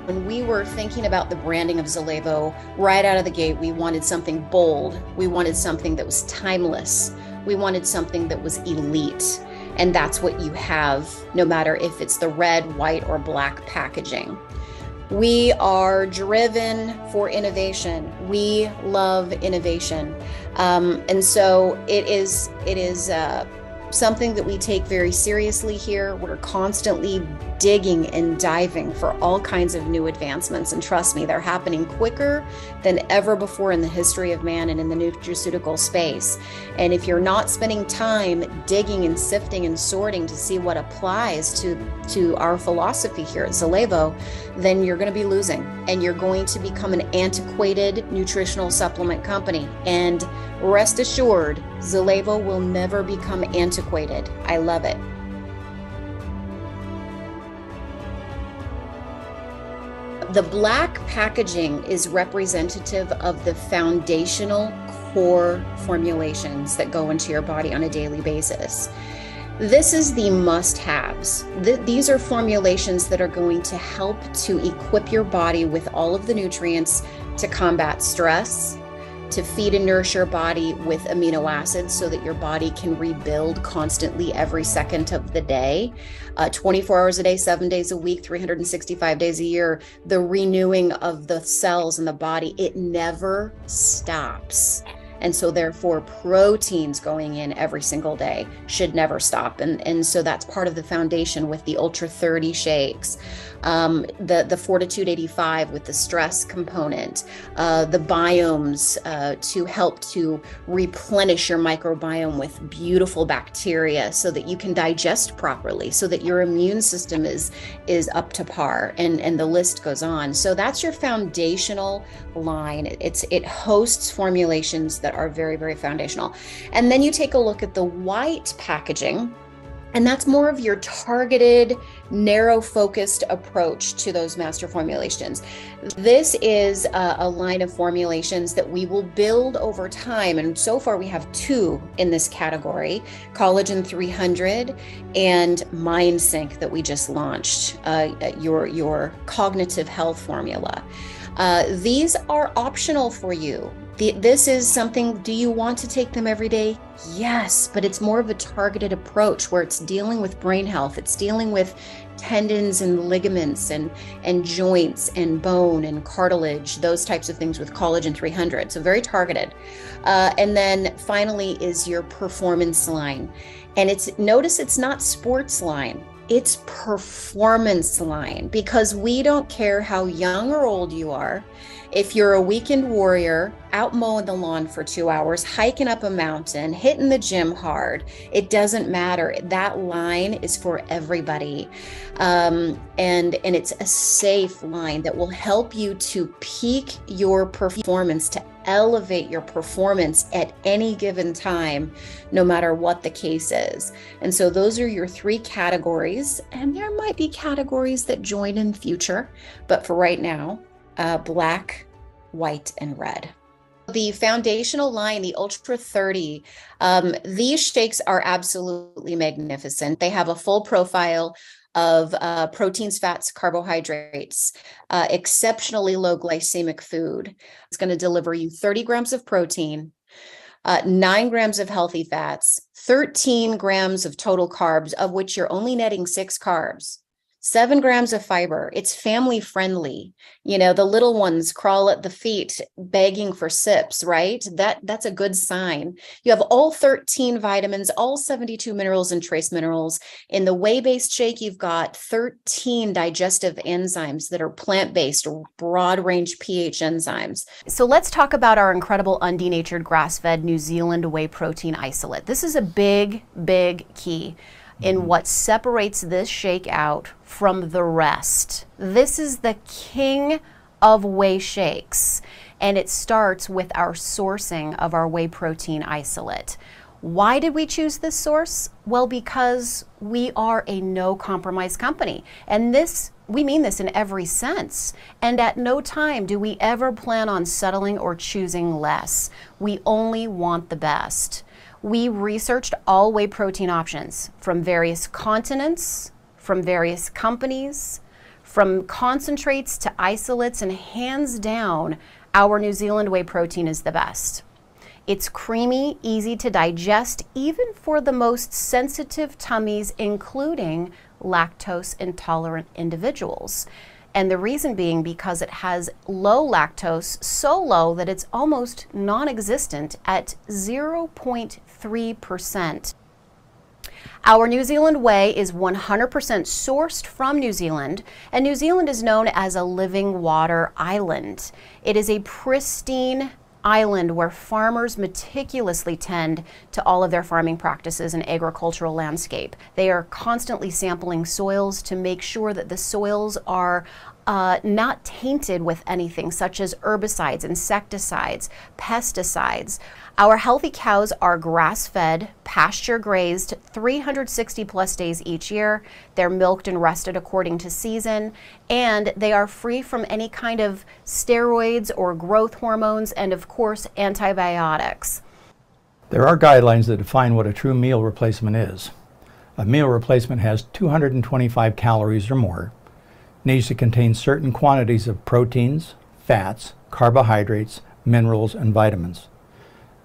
When we were thinking about the branding of Zalevo, right out of the gate, we wanted something bold. We wanted something that was timeless. We wanted something that was elite. And that's what you have, no matter if it's the red, white, or black packaging. We are driven for innovation. We love innovation. And so it is something that we take very seriously here. We're constantly digging and diving for all kinds of new advancements. And trust me, they're happening quicker than ever before in the history of man and in the nutraceutical space. And if you're not spending time digging and sifting and sorting to see what applies to our philosophy here at Zalevo, then you're going to be losing, and you're going to become an antiquated nutritional supplement company. And rest assured, Zalevo will never become antiquated. I love it. The black packaging is representative of the foundational core formulations that go into your body on a daily basis. This is the must-haves. These are formulations that are going to help to equip your body with all of the nutrients to combat stress, to feed and nourish your body with amino acids so that your body can rebuild constantly every second of the day, 24 hours a day, 7 days a week, 365 days a year. The renewing of the cells in the body, it never stops. And so therefore proteins going in every single day should never stop. And so that's part of the foundation with the Ultra 30 shakes, the Fortitude 85 with the stress component, the biomes to help to replenish your microbiome with beautiful bacteria so that you can digest properly, so that your immune system is up to par, and the list goes on. So that's your foundational line. It hosts formulations that are very, very foundational. And then you take a look at the white packaging, and that's more of your targeted, narrow focused approach to those master formulations. This is a line of formulations that we will build over time. And so far we have two in this category, Collagen 300 and MindSync that we just launched, your cognitive health formula. These are optional for you. This is something, do you want to take them every day? Yes, but it's more of a targeted approach where it's dealing with brain health. It's dealing with tendons and ligaments and joints and bone and cartilage, those types of things with Collagen 300. So very targeted. And then finally is your performance line. And notice it's not sports line. It's performance line, because we don't care how young or old you are. If you're a weekend warrior, out mowing the lawn for 2 hours, hiking up a mountain, hitting the gym hard, it doesn't matter. That line is for everybody. And it's a safe line that will help you to peak your performance, to elevate your performance at any given time, no matter what the case is. And so those are your three categories, and there might be categories that join in future, but for right now, black, white, and red. The foundational line, the Ultra 30, these shakes are absolutely magnificent. They have a full profile of proteins, fats, carbohydrates, exceptionally low glycemic food. It's going to deliver you 30 grams of protein, 9 grams of healthy fats, 13 grams of total carbs, of which you're only netting 6 carbs. 7 grams of fiber. It's family friendly. You know, the little ones crawl at the feet begging for sips, right? That's a good sign. You have all 13 vitamins, all 72 minerals and trace minerals. In the whey-based shake, you've got 13 digestive enzymes that are plant-based, broad range pH enzymes. So let's talk about our incredible undenatured grass-fed New Zealand whey protein isolate. This is a big, big key in what separates this shake out from the rest. This is the king of whey shakes, and it starts with our sourcing of our whey protein isolate. Why did we choose this source? Well, because we are a no compromise company, and we mean this in every sense. And at no time do we ever plan on settling or choosing less. We only want the best. We researched all whey protein options from various continents, from various companies, From concentrates to isolates, and hands down, our New Zealand whey protein is the best. It's creamy, easy to digest, even for the most sensitive tummies, including lactose intolerant individuals. And the reason being because it has low lactose, so low that it's almost non-existent at 0.3%. Our New Zealand whey is 100% sourced from New Zealand, and New Zealand is known as a living water island. It is a pristine island where farmers meticulously tend to all of their farming practices and agricultural landscape. They are constantly sampling soils to make sure that the soils are not tainted with anything such as herbicides, insecticides, pesticides. Our healthy cows are grass-fed, pasture-grazed, 360 plus days each year. They're milked and rested according to season, and they are free from any kind of steroids or growth hormones, and of course, antibiotics. There are guidelines that define what a true meal replacement is. A meal replacement has 225 calories or more, needs to contain certain quantities of proteins, fats, carbohydrates, minerals, and vitamins.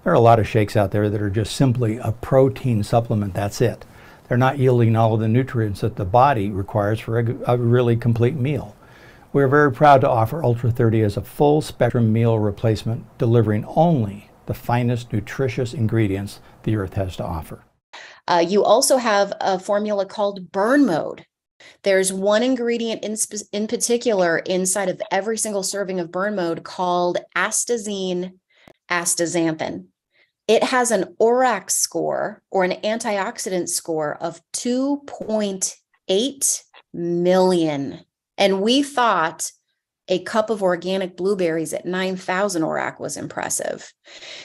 There are a lot of shakes out there that are just simply a protein supplement, that's it. They're not yielding all of the nutrients that the body requires for a really complete meal. We're very proud to offer Ultra 30 as a full spectrum meal replacement, delivering only the finest nutritious ingredients the earth has to offer. You also have a formula called Burn Mode. There's one ingredient in particular inside of every single serving of Burn Mode called astaxanthin. It has an ORAC score, or an antioxidant score, of 2.8 million. And we thought a cup of organic blueberries at 9,000 ORAC was impressive.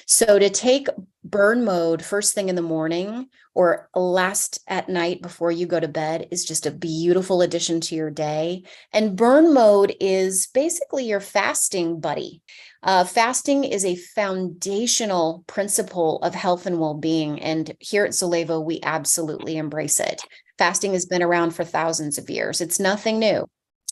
So to take Burn Mode first thing in the morning or last at night before you go to bed is just a beautiful addition to your day. And Burn Mode is basically your fasting buddy. Fasting is a foundational principle of health and well-being. And here at Solevo, we absolutely embrace it. Fasting has been around for thousands of years. It's nothing new.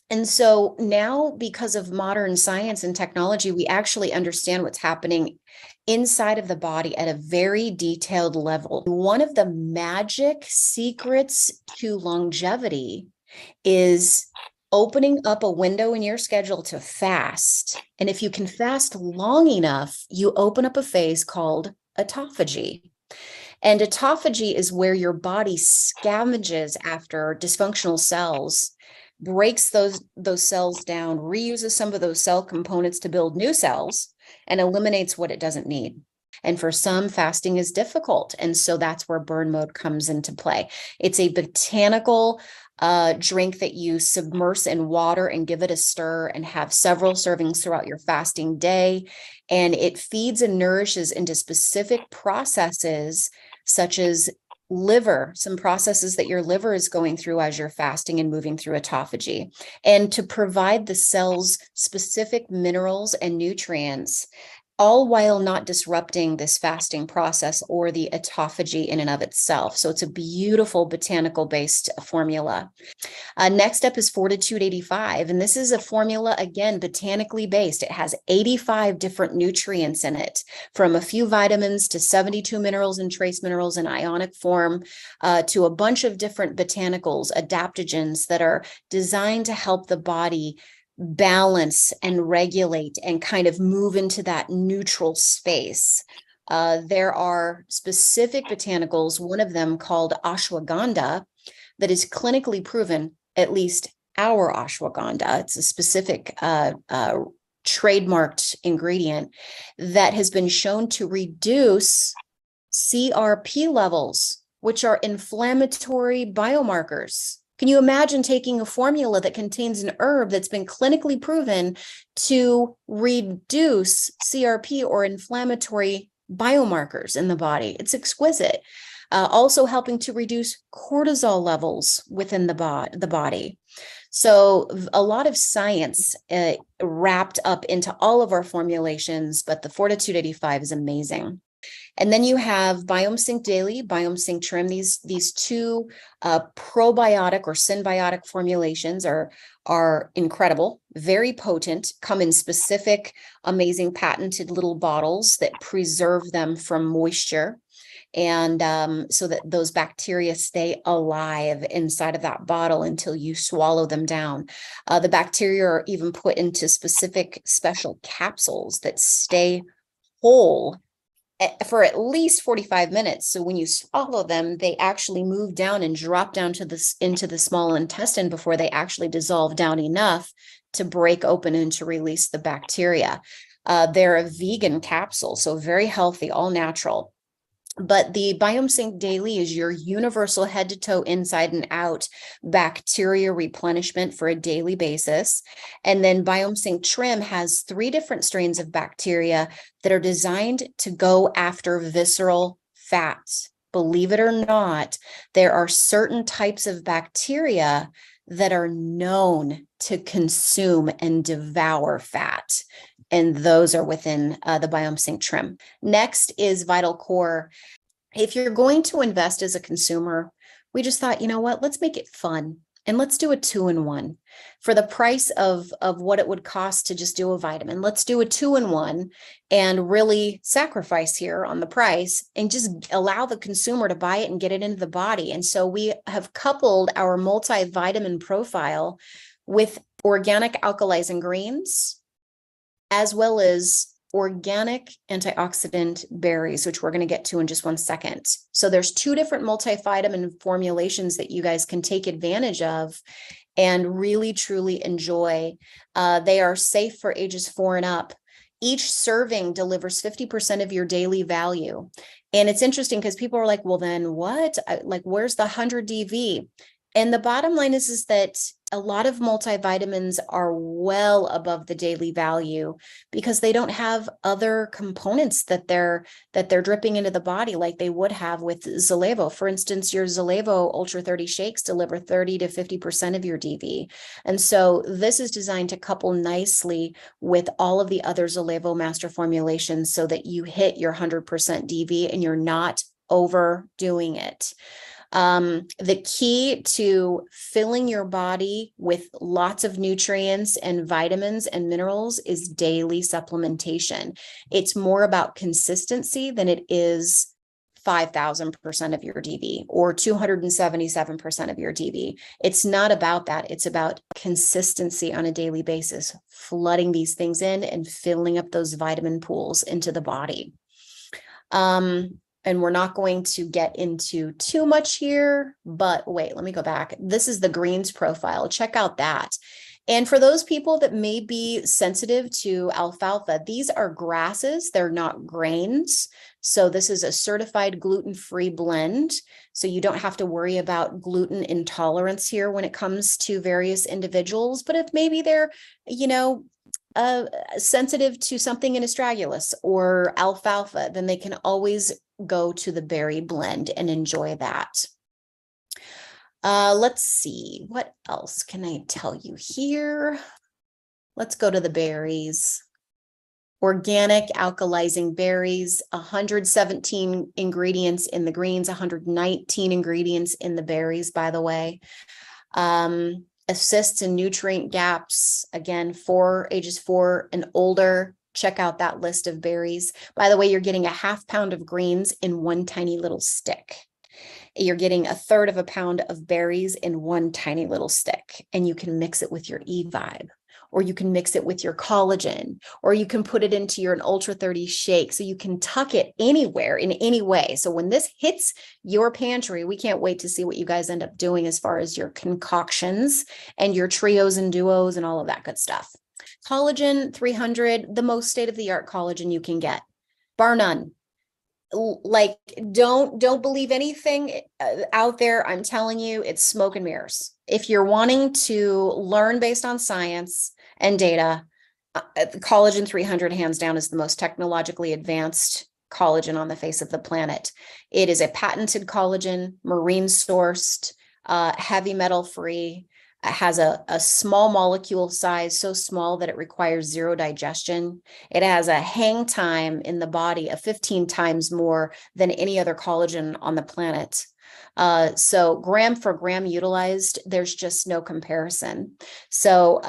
And so now, because of modern science and technology, we actually understand what's happening inside of the body at a very detailed level. One of the magic secrets to longevity is opening up a window in your schedule to fast. And if you can fast long enough, you open up a phase called autophagy. And autophagy is where your body scavenges after dysfunctional cells, breaks those cells down, reuses some of those cell components to build new cells, and eliminates what it doesn't need. And for some, fasting is difficult. And so that's where Burn Mode comes into play. It's a botanical drink that you submerge in water and give it a stir and have several servings throughout your fasting day. And it feeds and nourishes into specific processes such as liver, some processes that your liver is going through as you're fasting and moving through autophagy, and to provide the cells specific minerals and nutrients, all while not disrupting this fasting process or the autophagy in and of itself. So it's a beautiful botanical-based formula. Next up is Fortitude 85, and this is a formula, again, botanically based. It has 85 different nutrients in it, from a few vitamins to 72 minerals and trace minerals in ionic form, to a bunch of different botanicals, adaptogens that are designed to help the body balance and regulate and kind of move into that neutral space. There are specific botanicals, one of them called ashwagandha, that is clinically proven, at least our ashwagandha. It's a specific trademarked ingredient that has been shown to reduce CRP levels, which are inflammatory biomarkers. Can you imagine taking a formula that contains an herb that's been clinically proven to reduce CRP or inflammatory biomarkers in the body? It's exquisite. Also helping to reduce cortisol levels within the body. So a lot of science wrapped up into all of our formulations, but the Fortitude 85 is amazing. And then you have Biome Sync Daily, Biome Sync Trim. These two probiotic or symbiotic formulations are incredible, very potent, come in specific, amazing patented little bottles that preserve them from moisture. And so that those bacteria stay alive inside of that bottle until you swallow them down. The bacteria are even put into specific special capsules that stay whole for at least 45 minutes. So when you swallow them, they actually move down and drop down into the small intestine before they actually dissolve down enough to break open and to release the bacteria. They're a vegan capsule, so very healthy, all natural. But the Biome Sync Daily is your universal head to toe, inside and out bacteria replenishment for a daily basis. And then Biome Sync Trim has 3 different strains of bacteria that are designed to go after visceral fats. Believe it or not, there are certain types of bacteria that are known to consume and devour fat. And those are within the Biome Sync Trim. Next is Vital Core. If you're going to invest as a consumer, we just thought, you know what, let's make it fun. And let's do a 2-in-1 for the price of what it would cost to just do a vitamin. Let's do a 2-in-1 and really sacrifice here on the price and just allow the consumer to buy it and get it into the body. And so we have coupled our multivitamin profile with organic alkalizing greens, as well as organic antioxidant berries, which we're going to get to in just one second. So there's 2 different multivitamin formulations that you guys can take advantage of and really, truly enjoy. They are safe for ages 4 and up. Each serving delivers 50% of your daily value. And it's interesting because people are like, well, then what? Like, where's the 100 DV? And the bottom line is that a lot of multivitamins are well above the daily value because they don't have other components that they're dripping into the body like they would have with Zalevo. For instance, your Zalevo Ultra 30 shakes deliver 30 to 50% of your DV. And so this is designed to couple nicely with all of the other Zalevo master formulations so that you hit your 100% DV and you're not overdoing it. The key to filling your body with lots of nutrients and vitamins and minerals is daily supplementation. It's more about consistency than it is 5,000% of your DV or 277% of your DV. It's not about that. It's about consistency on a daily basis, flooding these things in and filling up those vitamin pools into the body. And we're not going to get into too much here, but wait, let me go back. This is the greens profile. Check out that. And for those people that may be sensitive to alfalfa, these are grasses. They're not grains. So this is a certified gluten-free blend. So you don't have to worry about gluten intolerance here when it comes to various individuals. But if maybe they're, sensitive to something in astragalus or alfalfa, then they can always go to the berry blend and enjoy that. Let's see, what else can I tell you here? Let's go to the berries. Organic alkalizing berries, 117 ingredients in the greens, 119 ingredients in the berries, by the way. Assists in nutrient gaps, again, for ages 4 and older. Check out that list of berries. By the way, you're getting a ½ pound of greens in one tiny little stick. You're getting 1/3 pound of berries in one tiny little stick, and you can mix it with your evive, or you can mix it with your collagen, or you can put it into your Ultra 30 shake. So you can tuck it anywhere in any way. So when this hits your pantry, we can't wait to see what you guys end up doing as far as your concoctions and your trios and duos and all of that good stuff. Collagen 300, the most state-of-the-art collagen you can get, bar none. Like, don't believe anything out there. I'm telling you, it's smoke and mirrors. If you're wanting to learn based on science and data, collagen 300 hands down is the most technologically advanced collagen on the face of the planet. It is a patented collagen, marine sourced, heavy metal free. has a small molecule size, so small that it requires zero digestion. It has a hang time in the body of 15 times more than any other collagen on the planet. So gram for gram utilized, there's just no comparison. So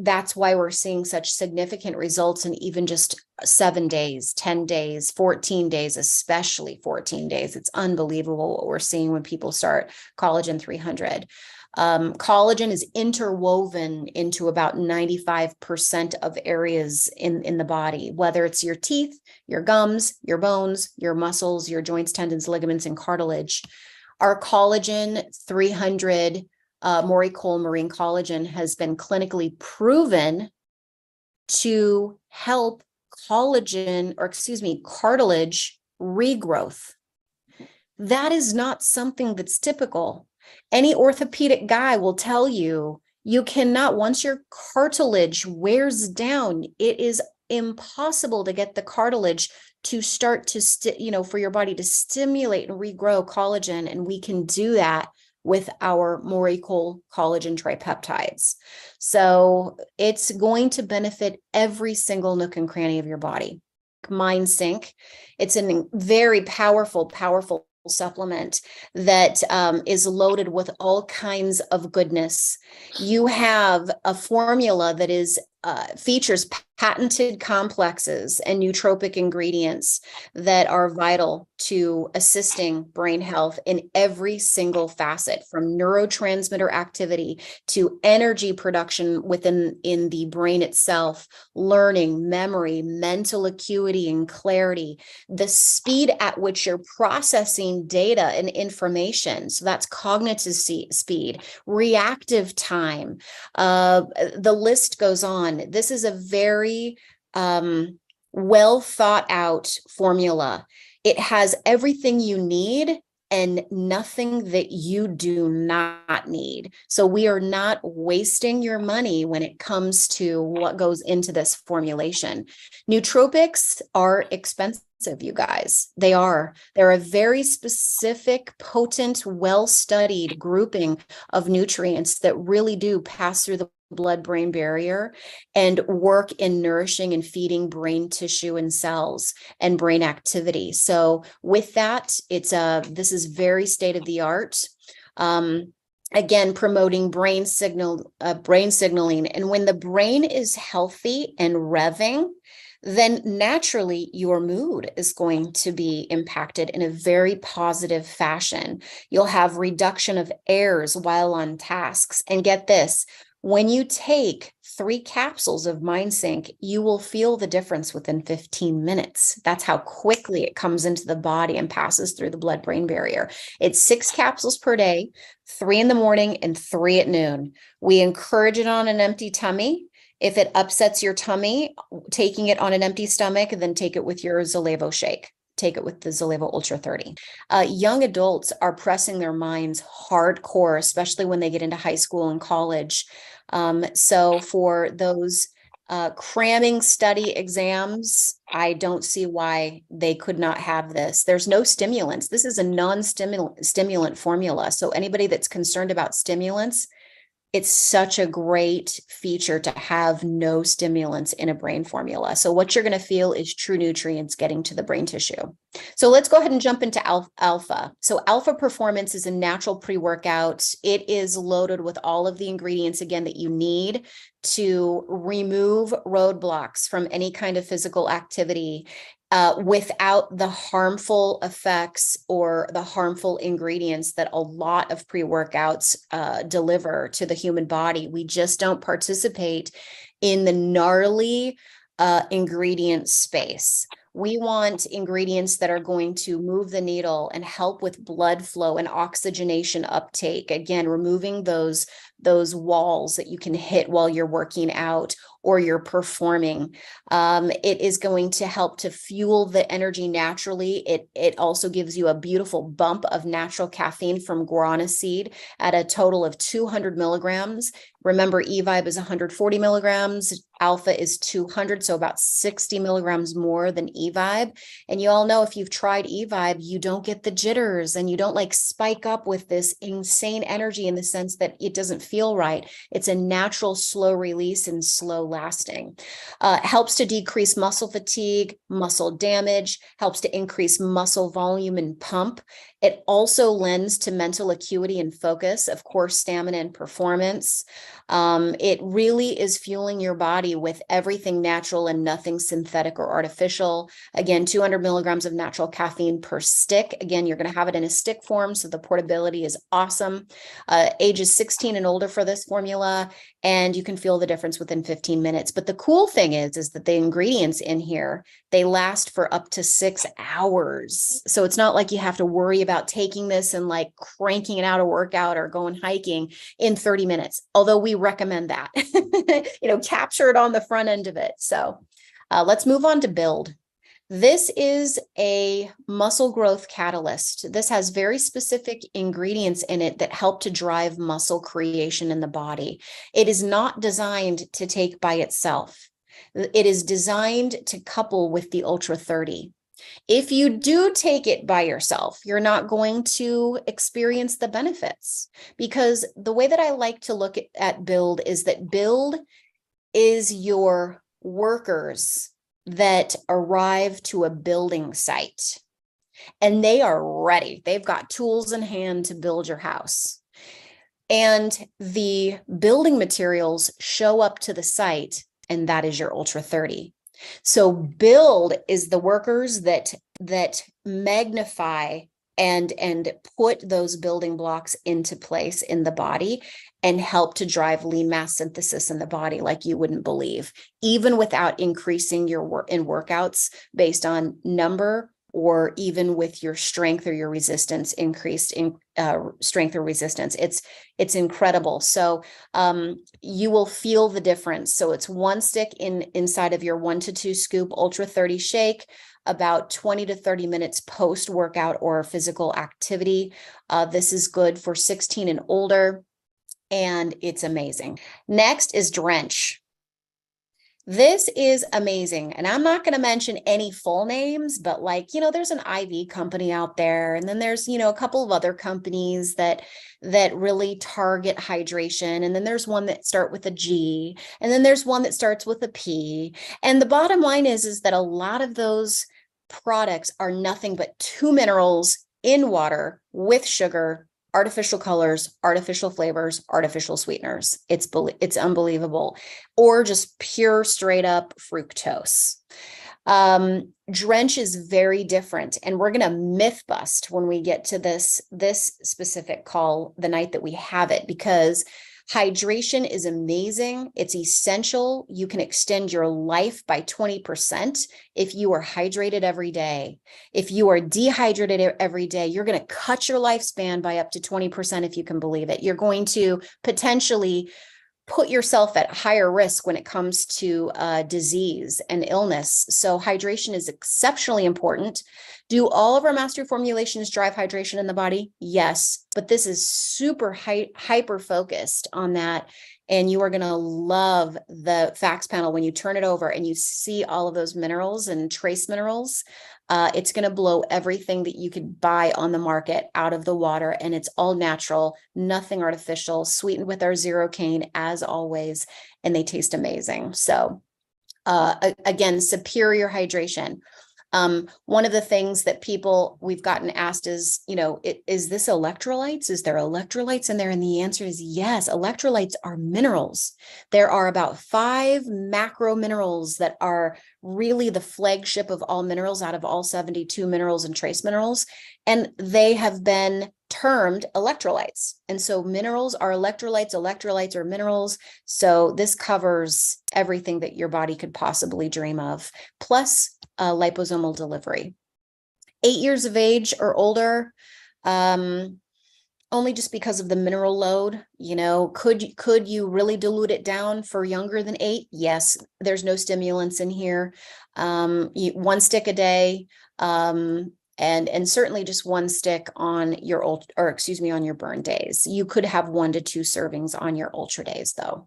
that's why we're seeing such significant results in even just 7 days, 10 days, 14 days, especially 14 days. It's unbelievable what we're seeing when people start Collagen 300. Collagen is interwoven into about 95% of areas in the body, whether it's your teeth, your gums, your bones, your muscles, your joints, tendons, ligaments, and cartilage. Our Collagen 300 Moricol marine collagen has been clinically proven to help cartilage regrowth. That is not something that's typical. Any orthopedic guy will tell you, you cannot, once your cartilage wears down, it is impossible to get the cartilage to start to, for your body to stimulate and regrow collagen. And we can do that with our Moricol collagen tripeptides. So it's going to benefit every single nook and cranny of your body. Mind Sync. It's a very powerful supplement that is loaded with all kinds of goodness. You have a formula that is features patented complexes and nootropic ingredients that are vital to assisting brain health in every single facet, from neurotransmitter activity to energy production in the brain itself, learning, memory, mental acuity, and clarity, the speed at which you're processing data and information. So that's cognitive speed, reactive time. The list goes on. This is a very well thought out formula. It has everything you need and nothing that you do not need. So we are not wasting your money when it comes to what goes into this formulation. Nootropics are expensive, you guys. They're a very specific, potent, well-studied grouping of nutrients that really do pass through the blood-brain barrier and work in nourishing and feeding brain tissue and cells and brain activity. So with that, this is very state-of-the-art. Again, promoting brain signaling. And when the brain is healthy and revving, then naturally your mood is going to be impacted in a very positive fashion. You'll have reduction of errors while on tasks. And get this, when you take 3 capsules of Mind Sync, you will feel the difference within 15 minutes. That's how quickly it comes into the body and passes through the blood-brain barrier. It's 6 capsules per day, 3 in the morning and 3 at noon. We encourage it on an empty tummy. If it upsets your tummy, taking it on an empty stomach, then take it with your Zalevo shake. Take it with the Zalevo Ultra 30. Young adults are pressing their minds hardcore, especially when they get into high school and college. So for those cramming study exams, I don't see why they could not have this. There's no stimulants. This is a non-stimulant formula. So anybody that's concerned about stimulants, it's such a great feature to have no stimulants in a brain formula. So what you're going to feel is true nutrients getting to the brain tissue. So let's go ahead and jump into Alpha. So Alpha Performance is a natural pre-workout. It is loaded with all of the ingredients, again, that you need to remove roadblocks from any kind of physical activity without the harmful effects or the harmful ingredients that a lot of pre-workouts deliver to the human body. We just don't participate in the gnarly ingredient space. We want ingredients that are going to move the needle and help with blood flow and oxygenation uptake. Again, removing those walls that you can hit while you're working out or you're performing. It is going to help to fuel the energy naturally. It also gives you a beautiful bump of natural caffeine from guarana seed at a total of 200 milligrams. Remember, evive is 140 milligrams. Alpha is 200, so about 60 milligrams more than evive. And you all know, if you've tried evive, you don't get the jitters and you don't like spike up with this insane energy in the sense that it doesn't feel right. It's a natural slow release and slow lasting. Helps to decrease muscle fatigue, muscle damage, helps to increase muscle volume and pump. It also lends to mental acuity and focus, of course, stamina and performance. It really is fueling your body with everything natural and nothing synthetic or artificial. Again, 200 milligrams of natural caffeine per stick. Again, you're going to have it in a stick form, so the portability is awesome. Ages 16 and older for this formula, and you can feel the difference within 15 minutes. But the cool thing is that the ingredients in here, they last for up to 6 hours. So it's not like you have to worry about taking this and like cranking it out a workout or going hiking in 30 minutes. Although we recommend that, capture it on the front end of it. So let's move on to build. This is a muscle growth catalyst. This has very specific ingredients in it that help to drive muscle creation in the body. It is not designed to take by itself. It is designed to couple with the Ultra 30. If you do take it by yourself, you're not going to experience the benefits, because the way that I like to look at build is that build is your workers that arrive to a building site and they are ready. They've got tools in hand to build your house. And the building materials show up to the site, and that is your Ultra 30. So build is the workers that magnify and put those building blocks into place in the body and help to drive lean mass synthesis in the body like you wouldn't believe, even without increasing your workouts based on number, or even with your strength or your resistance increased in strength or resistance. It's incredible. So you will feel the difference. So it's one stick inside of your 1 to 2 scoop Ultra 30 shake, about 20 to 30 minutes post workout or physical activity. This is good for 16 and older, and it's amazing. Next is drench. This is amazing. And I'm not going to mention any full names, but there's an IV company out there. And then there's, a couple of other companies that really target hydration. And then there's one that start with a G, and then there's one that starts with a P. And the bottom line is that a lot of those products are nothing but 2 minerals in water with sugar, artificial colors, artificial flavors, artificial sweeteners. It's unbelievable. Or just pure straight up fructose. Drench is very different, and we're going to myth bust when we get to this specific call the night that we have it, because hydration is amazing. It's essential. You can extend your life by 20% if you are hydrated every day. If you are dehydrated every day, you're going to cut your lifespan by up to 20%, if you can believe it. You're going to potentially put yourself at higher risk when it comes to disease and illness. So hydration is exceptionally important. Do all of our mastery formulations drive hydration in the body? Yes, but this is super hyper focused on that. And you are going to love the facts panel when you turn it over and you see all of those minerals and trace minerals. It's going to blow everything that you could buy on the market out of the water, and it's all natural, nothing artificial, sweetened with our zero cane as always, and they taste amazing. So again, superior hydration. One of the things that we've gotten asked is, is this electrolytes? Is there electrolytes in there? And the answer is yes. Electrolytes are minerals. There are about 5 macro minerals that are really the flagship of all minerals out of all 72 minerals and trace minerals. And they have been termed electrolytes. And so minerals are electrolytes, electrolytes are minerals. So this covers everything that your body could possibly dream of, plus liposomal delivery. 8 years of age or older, only just because of the mineral load. Could you really dilute it down for younger than 8? Yes, there's no stimulants in here. 1 stick a day, and certainly just 1 stick on your on your burn days. You could have 1 to 2 servings on your ultra days, though.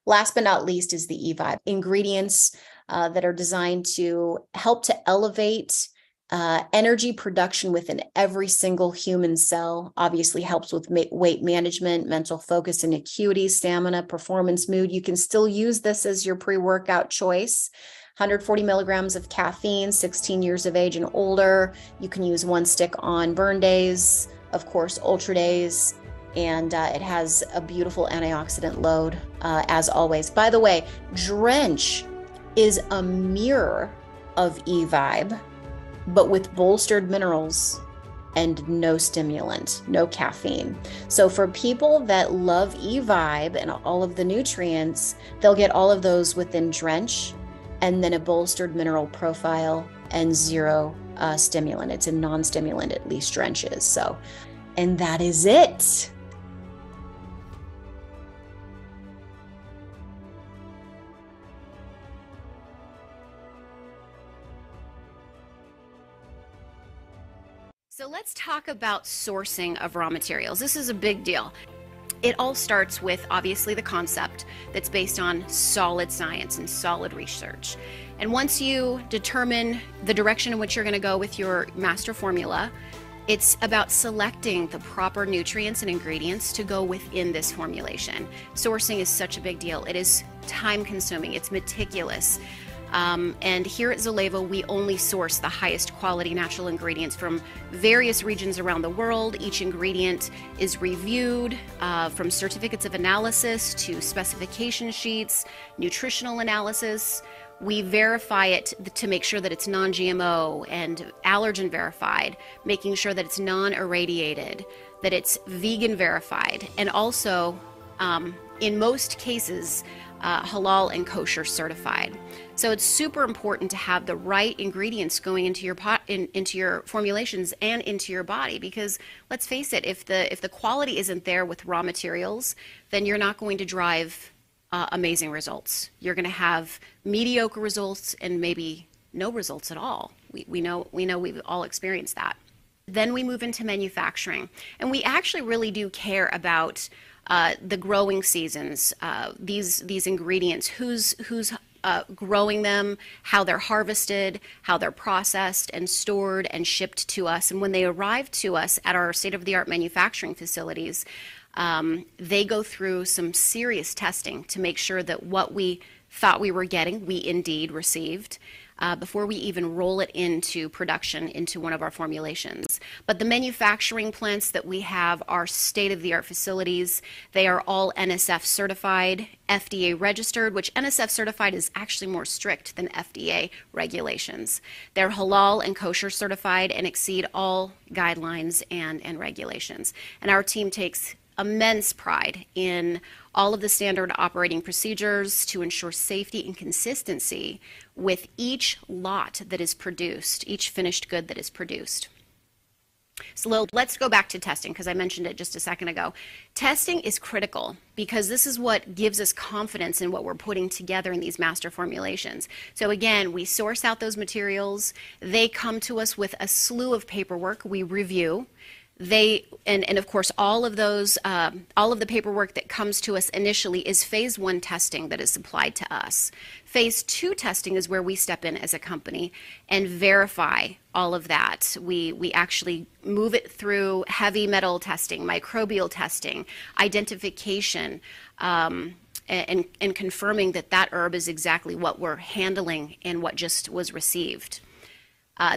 Last but not least is the evive ingredients that are designed to help to elevate Energy production within every single human cell obviously helps with weight management, mental focus and acuity, stamina, performance, mood. You can still use this as your pre-workout choice. 140 milligrams of caffeine, 16 years of age and older. You can use 1 stick on burn days, of course, ultra days, and it has a beautiful antioxidant load, as always. By the way, Drench is a mirror of evive, but with bolstered minerals and no stimulant, no caffeine. So for people that love evive and all of the nutrients, they'll get all of those within Drench, and then a bolstered mineral profile and zero stimulant. It's a non-stimulant, at least Drench is. So, and that is it. So let's talk about sourcing of raw materials. This is a big deal. It all starts with, obviously, the concept that's based on solid science and solid research. And once you determine the direction in which you're going to go with your master formula, it's about selecting the proper nutrients and ingredients to go within this formulation. Sourcing is such a big deal. It is time consuming. It's meticulous. And here at Zalevo, we only source the highest quality natural ingredients from various regions around the world. Each ingredient is reviewed from certificates of analysis to specification sheets, nutritional analysis. We verify it to make sure that it's non-GMO and allergen verified, making sure that it's non-irradiated, that it's vegan verified, and also, in most cases, halal and kosher certified. So it's super important to have the right ingredients going into your into your formulations and into your body, because let's face it, if the quality isn't there with raw materials, then you're not going to drive amazing results. You're going to have mediocre results and maybe no results at all. We know we've all experienced that. Then we move into manufacturing, and we actually really do care about the growing seasons, these ingredients, who's growing them, how they're harvested, how they're processed and stored and shipped to us. And when they arrive to us at our state-of-the-art manufacturing facilities, they go through some serious testing to make sure that what we thought we were getting, we indeed received, before we even roll it into production into one of our formulations. But the manufacturing plants that we have are state-of-the-art facilities. They are all NSF certified, FDA registered, which NSF certified is actually more strict than FDA regulations. They're halal and kosher certified and exceed all guidelines and regulations. And our team takes immense pride in all of the standard operating procedures to ensure safety and consistency with each lot that is produced, each finished good that is produced. So let's go back to testing, because I mentioned it just a second ago. Testing is critical because this is what gives us confidence in what we're putting together in these master formulations. So again, we source out those materials. They come to us with a slew of paperwork we review. And of course, all of the paperwork that comes to us initially is phase 1 testing that is supplied to us. Phase 2 testing is where we step in as a company and verify all of that. We actually move it through heavy metal testing, microbial testing, identification, and confirming that that herb is exactly what we're handling and what just was received.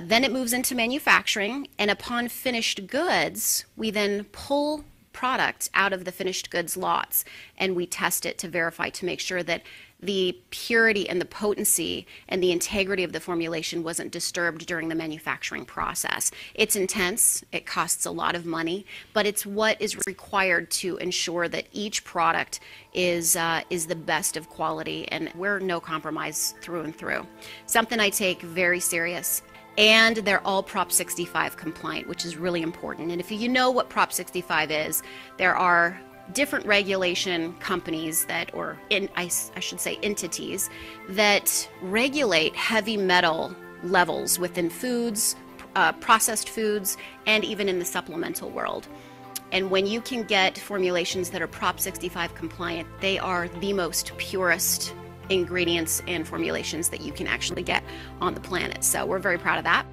Then it moves into manufacturing, and upon finished goods, we then pull product out of the finished goods lots, and we test it to verify, to make sure that the purity and the potency and the integrity of the formulation wasn't disturbed during the manufacturing process. It's intense, it costs a lot of money, but it's what is required to ensure that each product is the best of quality, and we're no compromise through and through. Something I take very serious. And they're all Prop 65 compliant, which is really important. And if you know what Prop 65 is, there are different regulation companies I should say entities, that regulate heavy metal levels within foods, processed foods, and even in the supplemental world. And when you can get formulations that are Prop 65 compliant, they are the most purest ingredients and formulations that you can actually get on the planet. So we're very proud of that.